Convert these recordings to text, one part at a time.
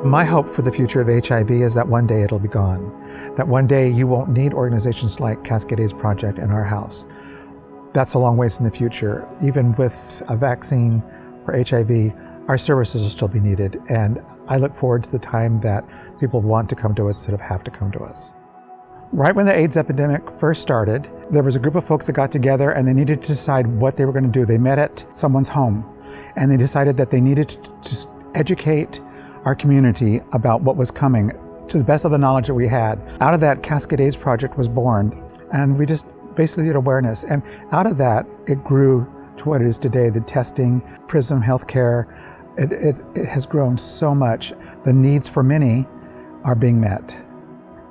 My hope for the future of HIV is that one day it'll be gone. That one day you won't need organizations like Cascade AIDS Project and Our House. That's a long ways in the future. Even with a vaccine for HIV, our services will still be needed. And I look forward to the time that people want to come to us instead of have to come to us. Right when the AIDS epidemic first started, there was a group of folks that got together and they needed to decide what they were going to do. They met at someone's home and they decided that they needed to educate our community about what was coming to the best of the knowledge that we had. Out of that, Cascade AIDS Project was born, and we just basically did awareness. And out of that, it grew to what it is today, the testing, PRISM Healthcare. It has grown so much. The needs for many are being met.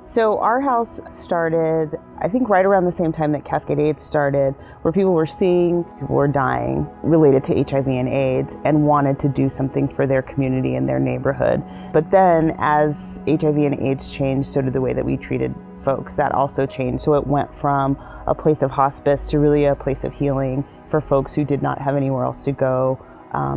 So Our House started, I think, right around the same time that Cascade AIDS started, where people were seeing people were dying related to HIV and AIDS and wanted to do something for their community and their neighborhood. But then as HIV and AIDS changed, so did the way that we treated folks. That also changed. So it went from a place of hospice to really a place of healing for folks who did not have anywhere else to go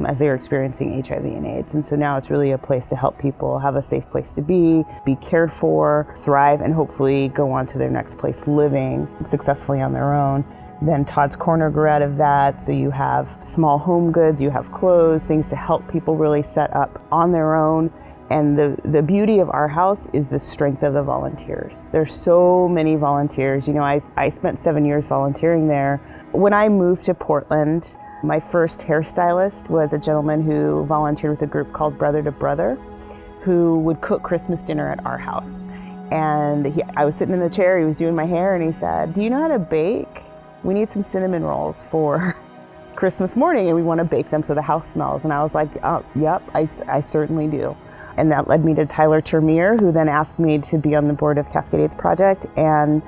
as they were experiencing HIV and AIDS. And so now it's really a place to help people have a safe place to be cared for, thrive, and hopefully go on to their next place living successfully on their own. Then Todd's Corner grew out of that. So you have small home goods, you have clothes, things to help people really set up on their own. And the beauty of Our House is the strength of the volunteers. There's so many volunteers. You know, I spent 7 years volunteering there. When I moved to Portland, my first hairstylist was a gentleman who volunteered with a group called Brother to Brother, who would cook Christmas dinner at Our House. And I was sitting in the chair, he was doing my hair, and he said, "Do you know how to bake? We need some cinnamon rolls for Christmas morning, and we want to bake them so the house smells." And I was like, "Oh, yep, I certainly do." And that led me to Tyler Termier, who then asked me to be on the board of Cascade AIDS Project and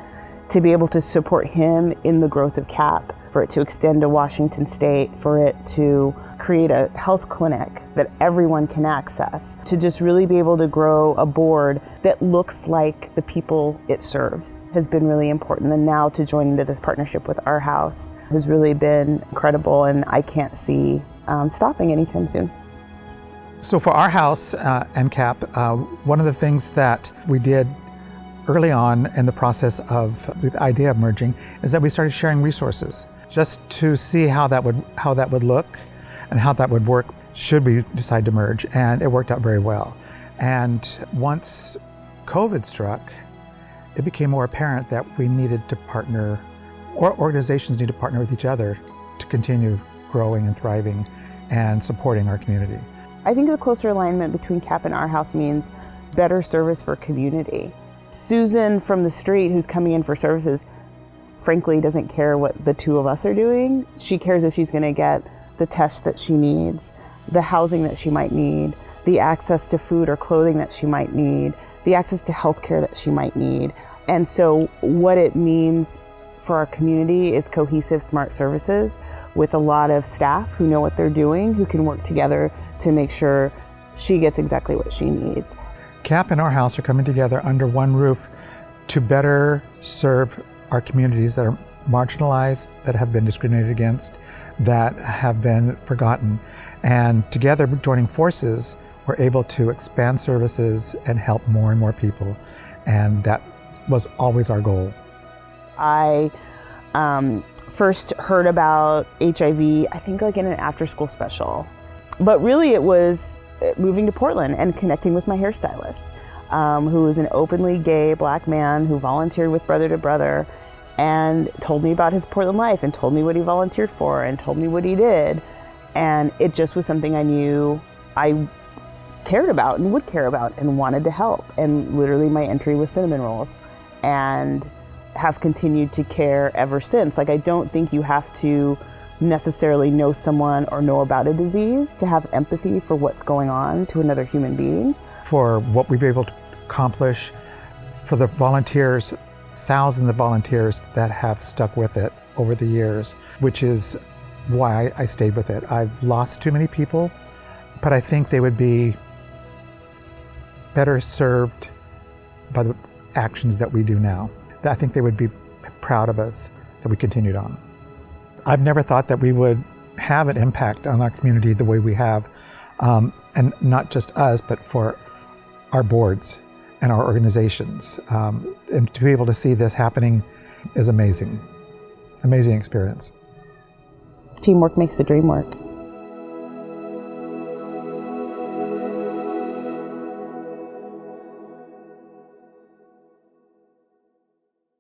to be able to support him in the growth of CAP, for it to extend to Washington State, for it to create a health clinic that everyone can access, to just really be able to grow a board that looks like the people it serves has been really important. And now to join into this partnership with Our House has really been incredible, and I can't see stopping anytime soon. So for Our House and CAP, one of the things that we did early on in the process of the idea of merging is that we started sharing resources just to see how that would look and how that would work should we decide to merge, and it worked out very well. And once COVID struck, it became more apparent that we needed to partner, or organizations need to partner with each other to continue growing and thriving and supporting our community. I think the closer alignment between CAP and Our House means better service for community. Susan from the street who's coming in for services, frankly, doesn't care what the two of us are doing. She cares if she's going to get the test that she needs, the housing that she might need, the access to food or clothing that she might need, the access to healthcare that she might need. And so what it means for our community is cohesive, smart services with a lot of staff who know what they're doing, who can work together to make sure she gets exactly what she needs. CAP and Our House are coming together under one roof to better serve our communities that are marginalized, that have been discriminated against, that have been forgotten. And together, joining forces, we're able to expand services and help more and more people. And that was always our goal. I first heard about HIV, I think like in an after-school special. But really it was moving to Portland and connecting with my hairstylist, who was an openly gay Black man who volunteered with Brother to Brother and told me about his Portland life and told me what he volunteered for and told me what he did. And it just was something I knew I cared about and would care about and wanted to help. And literally my entry was cinnamon rolls, and have continued to care ever since. Like, I don't think you have to necessarily know someone or know about a disease to have empathy for what's going on to another human being. For what we've been able to accomplish, for the volunteers, thousands of volunteers that have stuck with it over the years, which is why I stayed with it. I've lost too many people, but I think they would be better served by the actions that we do now. I think they would be proud of us that we continued on. I've never thought that we would have an impact on our community the way we have, and not just us, but for our boards and our organizations. And to be able to see this happening is amazing. Amazing experience. Teamwork makes the dream work.